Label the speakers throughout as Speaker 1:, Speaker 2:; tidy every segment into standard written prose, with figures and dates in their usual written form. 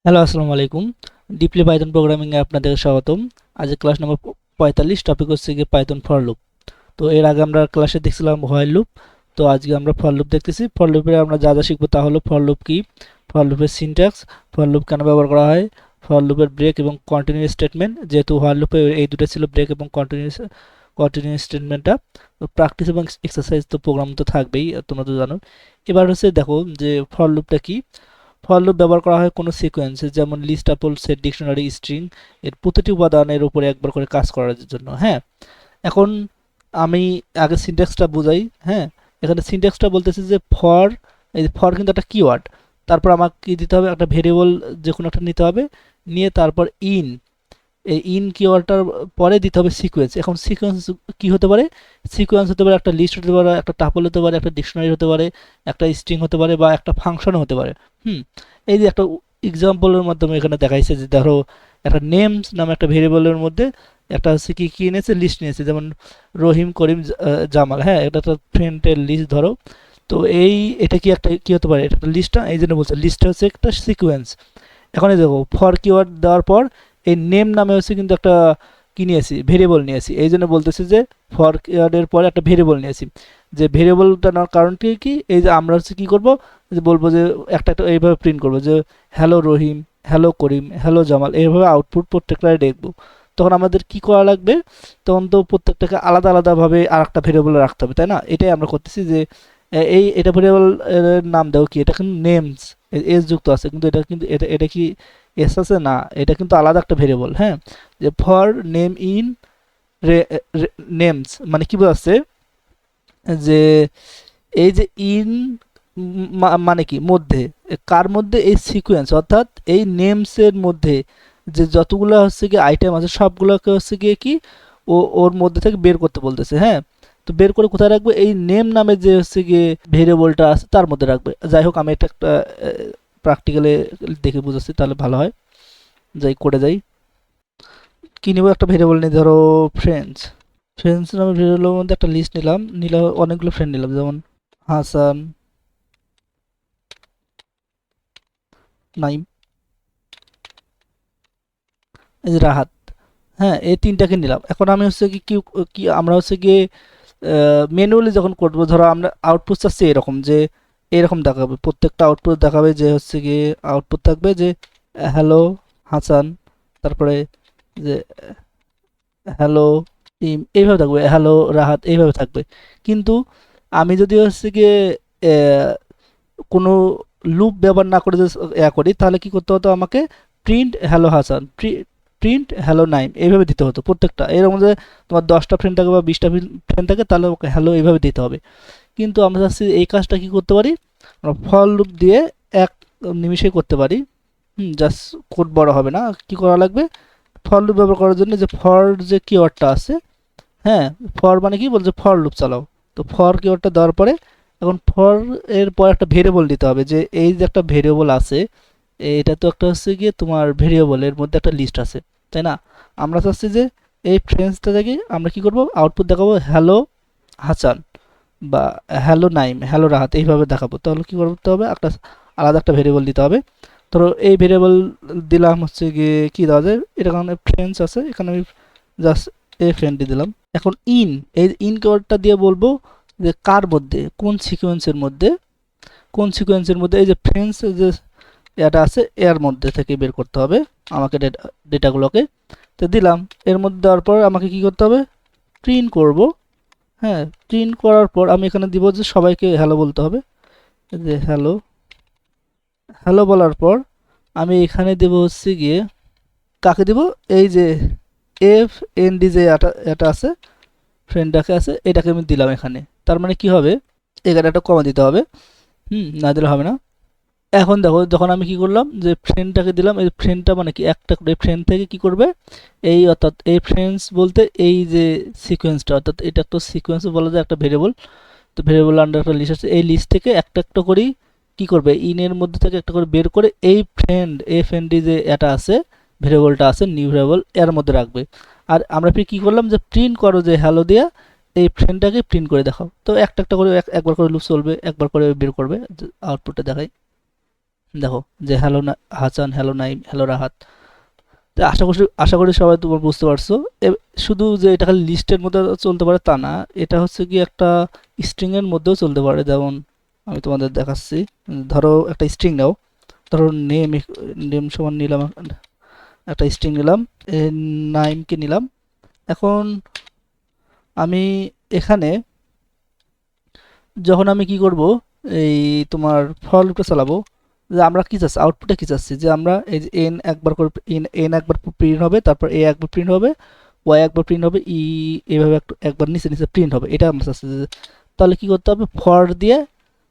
Speaker 1: Hello, আসসালামু আলাইকুম। Deeply Python প্রোগ্রামিংয়ে আপনাদের স্বাগতম। আজ ক্লাস নম্বর 45, টপিক হচ্ছে গিয়ে পাইথন ফর লুপ। তো এর আগে আমরা ক্লাসে দেখছিলাম হোয়াইল লুপ। তো আজকে আমরা ফর লুপ দেখতেছি। ফর লুপে আমরা যা যা শিখবো তা হলো ফর লুপ কি, ফর লুপের সিনট্যাক্স, ফর লুপ কেন ব্যবহার করা হয়, ফর লুপের ব্রেক এবং কন্টিনিউ স্টেটমেন্ট। যেহেতু হোয়াইল লুপে এই দুটো ছিল, ব্রেক এবং কন্টিনিউ স্টেটমেন্টটা। তো প্র্যাকটিস এবং এক্সারসাইজ তো প্রোগ্রাম তো থাকবেই, তোমরা তো জানো। এবার হচ্ছে দেখো যে ফর লুপটা কি। ফর লুপ ব্যবহার করা হয় কোনো সিকোয়েন্সে, যেমন list, tuple, set, dictionary, string এর প্রতিটি উপাদানের উপরে একবার করে কাজ করার জন্য। হ্যাঁ, এখন আমি আগে সিনট্যাক্সটা বুঝাই। হ্যাঁ, এখানে সিনট্যাক্সটা বলতেছে যে ফর, এই ফর কিন্তু একটা কিওয়ার্ড। তারপর আমাকে কি দিতে হবে, একটা ভেরিয়েবল যে কোনো একটা নিতে হবে, নিয়ে তারপর এই ইন কিওয়ার্ডটার পরে দিতে হবে সিকোয়েন্স। এখন সিকোয়েন্স কি হতে পারে? সিকোয়েন্স হতে পারে একটা লিস্ট হতে পারে, একটা টাপল হতে পারে, একটা ডিকশনারি হতে পারে, একটা স্ট্রিং হতে পারে, বা একটা ফাংশনও হতে পারে। হুম, এই যে একটা এক্সাম্পলের মাধ্যমে এখানে দেখাইছে যে ধরো একটা নেমস নামে একটা ভেরিয়েবলের মধ্যে একটা হচ্ছে কি কি নিয়েছে, লিস্ট নিয়েছে, যেমন রহিম, করিম, জামাল। হ্যাঁ, এটা একটা ফ্রেন্ডের লিস্ট ধরো। তো এটা কি একটা কি হতে পারে, এটা একটা লিস্ট না, এই জন্য বলছে লিস্টটা হচ্ছে একটা সিকোয়েন্স। এখন এই দেখো ফর কিওয়ার্ড দেওয়ার পর এই নেম নামে হচ্ছে কিন্তু একটা কি নিয়েছি, ভেরিয়েবল নিয়েছি। এই জন্য বলতেছি যে ফর কিওয়ার্ডের পরে একটা ভেরিয়েবল নিয়েছি। যে ভেরিয়েবলটা নেওয়ার কারণটি কি, এই যে আমরা হচ্ছে কি করব, যে বলবো যে একটা একটা এইভাবে প্রিন্ট করবো যে হ্যালো রহিম, হ্যালো করিম, হ্যালো জামাল, এইভাবে আউটপুট প্রত্যেকটাই দেখবো। তখন আমাদের কি করা লাগবে, তখন তো প্রত্যেকটাকে আলাদা আলাদাভাবে আর একটা ভেরিয়েবল রাখতে হবে, তাই না? এটাই আমরা করতেছি যে এটা ভেরিয়েবল নাম দাও কি, এটা কিন্তু নেমস এস যুক্ত আছে, কিন্তু এটা কি এস আছে না, এটা কিন্তু আলাদা একটা ভেরিয়েবল। হ্যাঁ, যে ফর নেম ইন নেমস মানে কি বোঝাচ্ছে, যে এই যে ইন মানে কি মধ্যে, কার মধ্যে, এই সিকোয়েন্স অর্থাৎ এই নেমসের মধ্যে যে যতগুলো হচ্ছে কি আইটেম আছে সবগুলোকে হচ্ছে গিয়ে কি ওর মধ্যে থেকে বের করতে বলতেছে। হ্যাঁ, তো বের করে কোথায় রাখবে, এই নেম নামে যে হচ্ছে গিয়ে ভেরিয়েবলটা আছে তার মধ্যে রাখবে। যাই হোক, আমি এটা একটা প্র্যাকটিক্যালে দেখে বুঝাচ্ছি তাহলে ভালো হয়। যাই করে যাই, কি নিব, একটা ভেরিয়েবল নিই, ধরো ফ্রেন্ডস। ফ্রেন্ডস নামে ভেরিয়েবলের মধ্যে একটা লিস্ট নিলাম অনেকগুলো ফ্রেন্ড নিলাম, যেমন হাসান, নাইম, এই যে রাহাত। হ্যাঁ, এই তিনটাকে নিলাম। এখন আমি হচ্ছে কি কি কি আমরা হচ্ছে গিয়ে ম্যানুয়ালি যখন করবো, ধরো আমরা আউটপুট চাচ্ছি এরকম, যে এরকম দেখাবে, প্রত্যেকটা আউটপুট দেখাবে যে হচ্ছে গিয়ে আউটপুট থাকবে যে হ্যালো হাসান, তারপরে যে হ্যালো টিম, এইভাবে থাকবে, হ্যালো রাহাত, এইভাবে থাকবে। কিন্তু আমি যদি হচ্ছে গিয়ে আহ, কোনো লুপ ব্যবহার না করে যদি করি, তাহলে কি করতে হতো আমাকে, print hello Hasan, print hello Naim, এইভাবে দিতে হতো প্রত্যেকটা। এরকম যে তোমার 10টা ফ্রেন্ড থাকে বা 20টা ফ্রেন্ড থাকে, তাহলে ওকে হ্যালো এইভাবে দিতে হবে। কিন্তু আমরা চাচ্ছি এই কাজটা কি করতে পারি, আমরা ফর লুপ দিয়ে এক নিমিষে করতে পারি। জাস্ট কোড বড় হবে না। কি করা লাগবে, ফর লুপ ব্যবহার করার জন্য যে ফর যে কিওয়ার্ডটা আছে, হ্যাঁ, ফর মানে কি বলছে, ফর লুপ চালাও। তো ফর কিওয়ার্ডটা দেওয়ার পরে এখন ফর এর পর একটা ভেরিয়েবল দিতে হবে, যে এই যে একটা ভেরিয়েবল আছে, এটা তো একটা হচ্ছে গিয়ে তোমার ভেরিয়েবলের মধ্যে একটা লিস্ট আছে, তাই না? আমরা চাচ্ছি যে এই ফ্রেন্ডসটা থেকে আমরা কি করব, আউটপুট দেখাবো হ্যালো হাসান বা হ্যালো নাইম, হ্যালো রাহাত, এইভাবে দেখাবো। তাহলে কি করতে হবে, একটা আলাদা একটা ভেরিয়েবল দিতে হবে। ধরো এই ভেরিয়েবল দিলাম হচ্ছে গিয়ে কি দেওয়া যায়, এটা কারণে ফ্রেন্ডস আছে, এখানে আমি জাস্ট এ ফ্রেন্ডই দিলাম। এখন এই ইন কিওয়ার্ডটা দিয়ে বলবো যে কার মধ্যে, কোন সিকোয়েন্সের মধ্যে এই যে ফ্রেন্ডস যে এটা আছে এর মধ্যে থেকে বের করতে হবে আমাকে ডেটাগুলোকে। তো দিলাম, এর মধ্যে দেওয়ার পর আমাকে কি করতে হবে, প্রিন্ট করব। হ্যাঁ, প্রিন্ট করার পর আমি এখানে দিব যে সবাইকে হ্যালো বলতে হবে, যে হ্যালো, হ্যালো বলার পর আমি এখানে দেব হচ্ছে গিয়ে কাকে দিব, এই যে এফ এন ডি যে এটা আছে, ফ্রেন্ডটাকে আছে, এটাকে আমি দিলাম এখানে। তার মানে কি হবে, এখানে একটা কমা দিতে হবে। না দিলে হবে না। এখন দেখো, যখন আমি কি করলাম, যে ফ্রেন্ডটাকে দিলাম, এই ফ্রেন্ডটা মানে কি, একটা করে ফ্রেন্ড থেকে কি করবে, এই অর্থাৎ এই ফ্রেন্ডস বলতে এই যে সিকোয়েন্সটা, অর্থাৎ এটা একটা সিকোয়েন্স বলা যায়, একটা ভেরিয়েবল। তো ভেরিয়েবল আন্ডার একটা লিস্ট আছে, এই লিস্ট থেকে একটা একটা করেই কি করবে, ইনের মধ্যে থেকে একটা করে বের করে এই ফ্রেন্ড এফ এন ডি যে এটা আছে, ভেরিয়েবলটা আছে নিউ ভেরিয়েবল, এর মধ্যে রাখবে। আর আমরা ফির কি করলাম, যে প্রিন্ট করো যে হ্যালো দিয়া এই ফ্রেন্ডটাকে প্রিন্ট করে দেখাও। তো একটা একটা করে একবার করে লুপ চলবে, একবার করে বের করবে, আউটপুটটা দেখাই। দেখো যে hello Hasan, hello Naim, hello Rahat. তো আশা করি সবাই তোমার বুঝতে পারছো। শুধু যে এটা খালি লিস্টের মধ্যে চলতে পারে তা না, এটা হচ্ছে কি একটা স্ট্রিং এর মধ্যেও চলতে পারে। যেমন আমি তোমাদের দেখাচ্ছি, ধরো একটা স্ট্রিং নাও, ধরো নেম সমান নিলাম, একটা স্ট্রিং নিলাম, নাইমকে নিলাম। এখন আমি এখানে যখন আমি কি করব, এই তোমার ফর লুপটা চালাবো, যে আমরা কি চাচ্ছি, আউটপুটে কি চাচ্ছি, যে আমরা এই যে এন একবার করে এন একবার প্রিন্ট হবে, তারপর এ একবার প্রিন্ট হবে, ওয়াই একবার প্রিন্ট হবে, ই এভাবে একবার নিচে নিচে প্রিন্ট হবে, এটা আমরা চাচ্ছি। তাহলে কি করতে হবে, ফর দিয়ে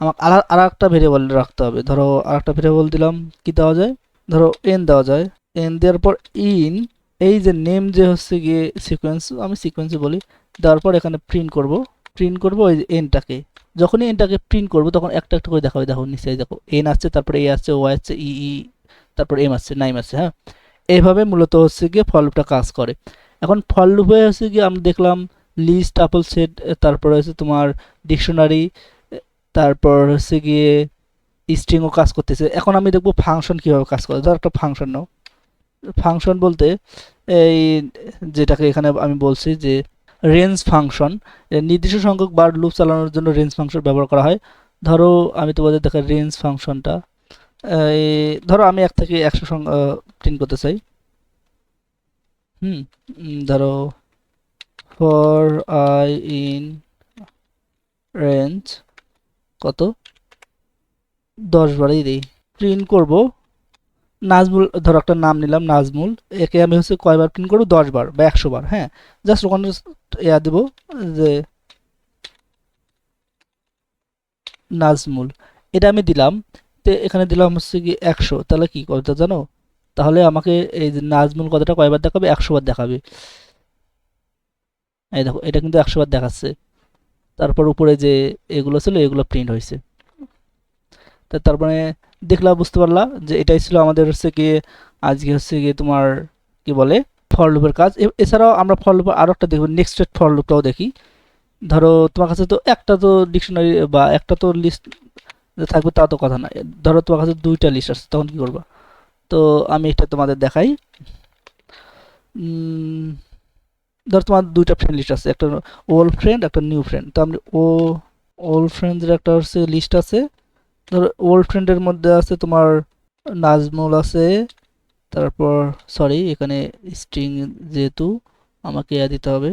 Speaker 1: আমাকে আর একটা ভেরিয়েবল রাখতে হবে। ধরো আর একটা ভেরিয়েবল দিলাম, কি দেওয়া যায়, ধরো এন দেওয়া যায়। এন দেওয়ার পর ইন এই যে নেম যে হচ্ছে গিয়ে সিকোয়েন্স, আমি সিকোয়েন্সে বলি, দেওয়ার পর এখানে প্রিন্ট করবো ওই এনটাকে। যখনই এনটাকে প্রিন্ট করবো তখন একটা একটা করে দেখাবে। দেখো নিচে দেখো এন আসছে, তারপরে এ আসছে, ওয়াই আসছে, ই তারপর এম আসছে, নাইম আসছে। হ্যাঁ, এইভাবে মূলত হচ্ছে গিয়ে ফর লুপটা কাজ করে। এখন ফর লুপে হচ্ছে গিয়ে আমরা দেখলাম লিস্ট, টাপল, সেট, তারপরে হচ্ছে তোমার ডিকশনারি, তারপর হচ্ছে গিয়ে স্ট্রিংও কাজ করতেছে। এখন আমি দেখবো ফাংশন কিভাবে কাজ করে। ধর একটা ফাংশন নাও, ফাংশন বলতে এই যেটাকে এখানে আমি বলছি যে রেঞ্জ ফাংশন, নির্দিষ্ট সংখ্যক বার লুপ চালানোর জন্য রেঞ্জ ফাংশন ব্যবহার করা হয়। ধরো আমি তোমাদের দেখা রেঞ্জ ফাংশনটা, ধরো আমি 1 থেকে 100 সংখ্যা প্রিন্ট করতে চাই। ধরো ফর আই ইন রেঞ্জ কত 10 বারই দিই, প্রিন্ট করব নাজমুল। ধরো একটা নাম নিলাম নাজমুল, একে আমি হচ্ছে কয়বার প্রিন্ট করবো, 10 বার বা 100 বার। হ্যাঁ, জাস্ট ওখানে দেবো যে নাজমুল, এটা আমি দিলাম। তো এখানে দিলাম হচ্ছে কি 100। তাহলে কি করতে জানো, তাহলে আমাকে এই যে নাজমুল কথাটা কয়বার দেখাবে, 100 বার দেখাবে। এই দেখো এটা কিন্তু 100 বার দেখাচ্ছে। তারপর উপরে যে এগুলো ছিল এগুলো প্রিন্ট হয়েছে। তারপরে দেখলা, বুঝতে পারলা যে এটাই ছিল আমাদের হচ্ছে গিয়ে আজকে হচ্ছে গিয়ে তোমার কি বলে ফর লুপের কাজ। এছাড়াও আমরা ফর লুপের আরো একটা দেখব, নেক্সটেড ফর লুপটাও দেখি। ধরো তোমার কাছে তো একটা তো ডিকশনারি বা একটা তো লিস্ট থাকবে তা তো কথা না। ধরো তোমার কাছে 2টা লিস্ট আছে, তখন কি করবা। তো আমি এটা তোমাদের দেখাই। ধরো তোমার 2টা ফ্রেন্ড লিস্ট আছে, একটা ওল্ড ফ্রেন্ড, একটা নিউ ফ্রেন্ড। তো আমি ওল্ড ফ্রেন্ডের একটা হচ্ছে লিস্ট আছে। ধরো ওল্ড ফ্রেন্ডের মধ্যে আছে তোমার নাজমুল আছে, তারপর সরি এখানে স্ট্রিং যেহেতু আমাকে দিতে হবে,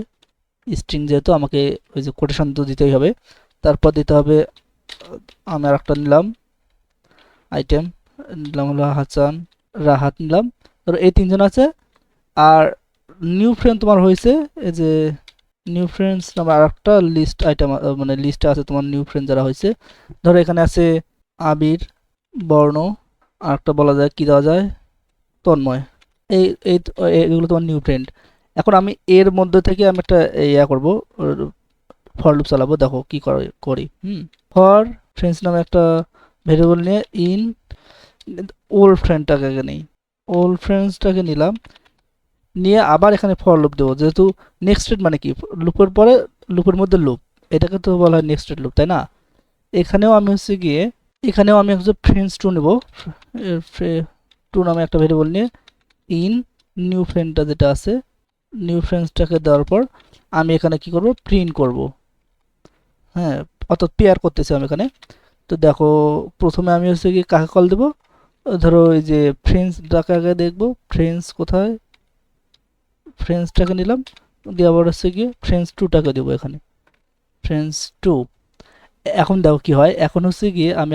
Speaker 1: স্ট্রিং যেহেতু আমাকে ওই যে কোটেশন তো দিতেই হবে। তারপর দিতে হবে, আমি আর একটা নিলাম আইটেম, নিলাম হলো হাসান, রাহাত নিলাম। ধরো এই 3জন আছে। আর নিউ ফ্রেন্ড তোমার হয়েছে এই যে নিউ ফ্রেন্ডস নামে আর একটা লিস্ট আইটেম, মানে লিস্টে আছে তোমার নিউ ফ্রেন্ড যারা হয়েছে। ধরো এখানে আছে আবির, বর্ণ, আর একটা বলা যায় কি দেওয়া যায়, তন্ময়। এই এই এগুলো তোমার নিউ ফ্রেন্ড। এখন আমি এর মধ্যে থেকে আমি একটা ইয়া করবো, ফর লুপ চালাবো। দেখো কি করি। ফর ফ্রেন্ডস নামে একটা ভেরিয়েবল নিয়ে ইন ওল্ড ফ্রেন্ডটাকে আগে নেই, ওল্ড ফ্রেন্ডসটাকে নিলাম, নিয়ে আবার এখানে ফর লুপ দেবো। যেহেতু নেক্সটেড মানে কি, লুপের পরে লুপের মধ্যে লুপ, এটাকে তো বলা হয় নেক্সটেড লুপ, তাই না। এখানেও আমি হচ্ছে গিয়ে এখানেও আমি হচ্ছে ফ্রেন্ডস টু নেবো, টু নামে একটা ভেরিয়েবল নিয়ে ইন নিউ ফ্রেন্ডটা যেটা আছে, নিউ ফ্রেন্ডসটাকে দেওয়ার পর আমি এখানে কি করব, প্রিন্ট করব। হ্যাঁ, অর্থাৎ পেয়ার করতেছি আমি এখানে। তো দেখো প্রথমে আমি হচ্ছে কি কাকে কল দেবো, ধরো এই যে ফ্রেন্ডসটাকে আগে দেখবো, ফ্রেন্ডস কোথায়, ফ্রেন্ডসটাকে নিলাম, দিয়ে আবার হচ্ছে গিয়ে ফ্রেন্ডস টুটাকে দেবো এখানে, ফ্রেন্ডস টু। এখন দেখো কি হয়, এখন হচ্ছে গিয়ে আমি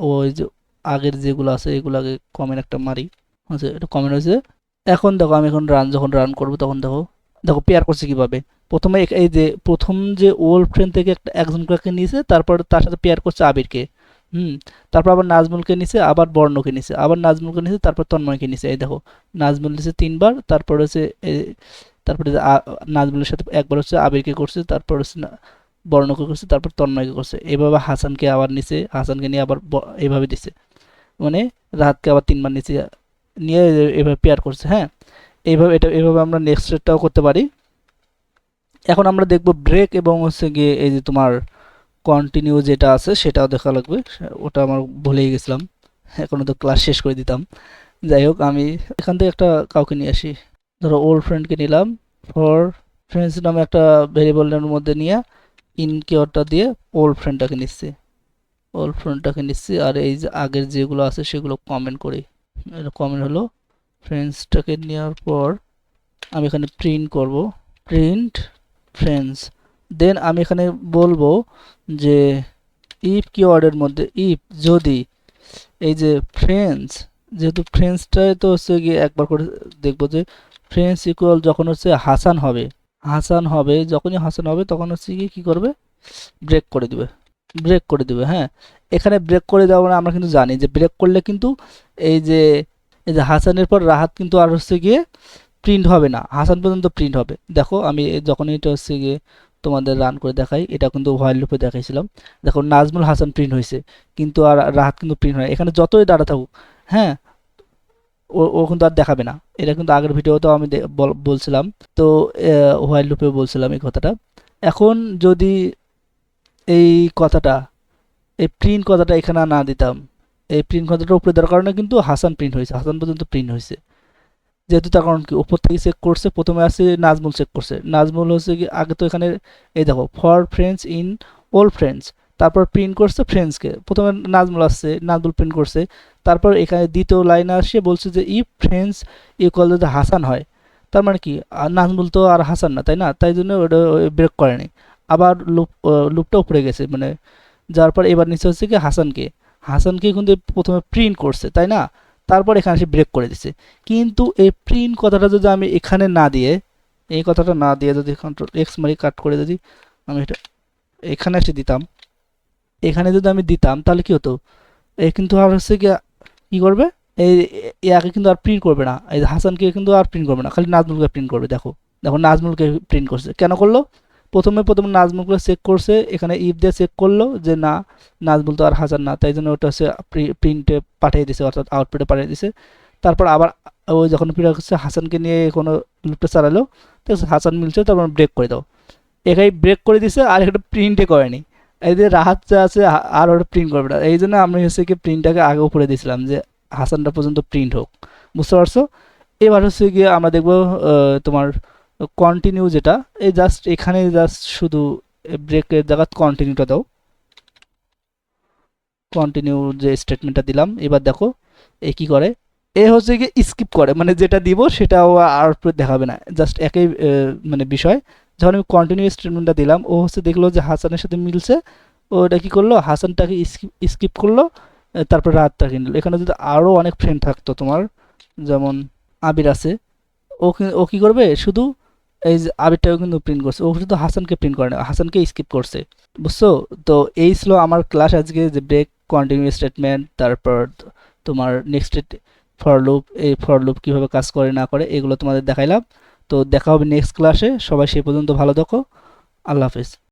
Speaker 1: ওই যে আগের যেগুলো আছে এগুলো আগে কমেন্ট একটা মারি, হচ্ছে এটা কমেন্ট হয়েছে। এখন দেখো আমি এখন যখন রান করবো তখন দেখো দেখো পেয়ার করছে কিভাবে। প্রথমে এই যে প্রথম যে ওল্ড ফ্রেন্ড থেকে একজনকে নিয়েছে, তারপর তার সাথে পেয়ার করছে আবিরকে। তারপর আবার নাজমুলকে নিছে, আবার বর্ণকে নিছে, আবার নাজমুলকে নিছে, তারপর তন্ময়কে নিছে। এই দেখো নাজমুল নিছে 3 বার, তারপর হচ্ছে তারপরে নাজমুলের সাথে একবার হচ্ছে আবিরকে করছে, তারপর হচ্ছে বর্ণকে করছে, তারপর তন্ময়কে করছে। এইভাবে হাসানকে আবার নিছে, হাসানকে নিয়ে আবার এইভাবে দিছে, মানে রাহাতকে আবার 3 বার নিচে নিয়ে এভাবে পেয়ার করছে। হ্যাঁ, এইভাবে আমরা নেক্সট স্টেপটাও করতে পারি। এখন আমরা দেখব ব্রেক এবং হচ্ছে গিয়ে এই যে তোমার কন্টিনিউ যেটা আছে সেটাও দেখা লাগবে, ওটা আমার ভুলেই গেছিলাম। এখনো তো ক্লাস শেষ করে দিতাম। যাই হোক, আমি এখান থেকে একটা কাউকে নিয়ে আসি, ধরো ওল্ড ফ্রেন্ডকে নিলাম। ফর ফ্রেন্ডস নামে একটা ভেরিয়েবলের মধ্যে নিয়ে ইন কিওয়ার্ডটা দিয়ে ওল্ড ফ্রেন্ডটাকে নিচ্ছি, ওল্ড ফ্রেন্ডটাকে নিচ্ছি। আর এই যে আগের যেগুলো আছে সেগুলো কমেন্ট করি। এটা কমেন্ট হলো। ফ্রেন্ডসটাকে নেওয়ার পর আমি এখানে প্রিন্ট করব, প্রিন্ট ফ্রেন্ডস। দেন আমি এখানে বলবো যে ইফ কিওয়ার্ডের মধ্যে ইফ যদি এই যে ফ্রেন্ডস, যেহেতু ফ্রেন্ডসটাই তো হচ্ছে গিয়ে একবার করে দেখবো যে ফ্রেন্ডস ইকুয়াল যখন হচ্ছে হাসান হবে, হাসান হবে, যখনই হাসান হবে তখন হচ্ছে গিয়ে কী করবে, ব্রেক করে দিবে, ব্রেক করে দিবে। হ্যাঁ, এখানে ব্রেক করে দেওয়া মানে আমরা কিন্তু জানি যে ব্রেক করলে কিন্তু এই যে এই যে হাসানের পর রাহাত কিন্তু আর হচ্ছে গিয়ে প্রিন্ট হবে না, হাসান পর্যন্ত প্রিন্ট হবে। দেখো আমি যখন এটা হচ্ছে গিয়ে তোমাদের রান করে দেখাই, এটা কিন্তু হোয়াইল লুপে দেখাইছিলাম। দেখো নাজমুল হাসান প্রিন্ট হয়েছে কিন্তু আর রাহাত কিন্তু প্রিন্ট হয়, এখানে যতই ডাটা থাকুক, হ্যাঁ, ও ও কিন্তু আর দেখাবে না। এটা কিন্তু আগের ভিডিওতেও আমি বলছিলাম, তো হোয়াইল লুপে বলছিলাম এই কথাটা। এখন যদি এই কথাটা, এই প্রিন্ট কথাটা এখানে না দিতাম, এই প্রিন্ট কথাটা উপরে দেওয়ার কারণে কিন্তু হাসান প্রিন্ট হয়েছে, হাসান পর্যন্ত প্রিন্ট হয়েছে। যেহেতু তার কারণ কি, উপর থেকে চেক করছে, প্রথমে আসছে নাজমুল চেক করছে, নাজমুল হচ্ছে কি আগে তো এখানে এই দেখো for friends in old friends, তারপর প্রিন্ট করছে ফ্রেন্ডসকে, প্রথমে নাজমুল আসছে, নাজমুল প্রিন্ট করছে, তারপর এখানে দ্বিতীয় লাইনে আসে বলছে যে ইফ ফ্রেন্ডস ইকুয়াল যদি হাসান হয়, তার মানে কি নাজমুল তো আর হাসান না, তাই না, তাই জন্য ওটা ব্রেক করেনি। আবার লুপটা উপরে গেছে, মানে যাওয়ার পর এবার নিচে হচ্ছে কি হাসানকে, হাসানকে কিন্তু প্রথমে প্রিন্ট করছে, তাই না, তারপর এখানে এসে ব্রেক করে দিছে। কিন্তু এই প্রিন্ট কথাটা যদি আমি এখানে না দিয়ে, এই কথাটা না দিয়ে যদি কন্ট্রোল এক্স মারি কাট করে যদি আমি এটা এখানে এসে দিতাম, এখানে যদি আমি দিতাম তাহলে কি হতো, এই কিন্তু আর হচ্ছে কি করবে, এই একে কিন্তু আর প্রিন্ট করবে না, এই হাসানকে কিন্তু আর প্রিন্ট করবে না, খালি নাজমুলকে প্রিন্ট করবে। দেখো দেখো নাজমুলকে প্রিন্ট করছে, কেন করলো, প্রথমে নাজমুলকে চেক করছে, এখানে ইফ দিয়ে চেক করলো যে না নাজমুল তো আর হাসান না, তাই জন্য ওটা হচ্ছে প্রিন্টে পাঠিয়ে দিছে, অর্থাৎ আউটপুটে পাঠিয়ে দিছে। তারপর আবার ওই যখন প্রিন্ট হচ্ছে হাসানকে নিয়ে কোনো লুপটা চালালো, ঠিক আছে, হাসান মিলছে, তারপর ব্রেক করে দাও, এখানে ব্রেক করে দিছে, আর একটা প্রিন্টে করেনি। এই যে রাহাত যা আছে আর ওটা প্রিন্ট করবে না, এই জন্য আমি হচ্ছে কি প্রিন্টটাকে আগে উপরে দিয়েছিলাম যে হাসানটা পর্যন্ত প্রিন্ট হোক, বুঝতে পারছো। এবার হচ্ছে গিয়ে আমরা দেখবো তোমার কন্টিনিউ, যেটা এই জাস্ট এখানে জাস্ট শুধু ব্রেকের জায়গা কন্টিনিউটা দাও, কন্টিনিউ যে স্টেটমেন্টটা দিলাম। এবার দেখো এ কি করে, এ হচ্ছে গিয়ে স্কিপ করে, মানে যেটা দিব সেটাও আর দেখাবে না, জাস্ট একই মানে বিষয়। যখন আমি কন্টিনিউ স্টেটমেন্টটা দিলাম, ও হচ্ছে দেখলো যে হাসানের সাথে মিলছে, ও এটা কী করলো, হাসানটাকে স্কিপ করলো, তারপর রাতটাকে নিল। এখানে যদি আরও অনেক ফ্রেন্ড থাকতো তোমার, যেমন আবির আছে, ও কী করবে, শুধু এই যে আবিরটাও কিন্তু প্রিন্ট করছে, ও শুধু হাসানকে প্রিন্ট করে না, হাসানকে স্কিপ করছে, বুঝছো। তো এই ছিল আমার ক্লাস আজকে, যে ব্রেক, কন্টিনিউ স্টেটমেন্ট, তারপর তোমার নেক্সট ফর লুপ, এই ফর লুপ কীভাবে কাজ করে না করে এগুলো তোমাদের দেখাইলাম। তো দেখা হবে নেক্সট ক্লাসে, সবাই সে পর্যন্ত ভালো থাকো, আল্লাহ হাফেজ।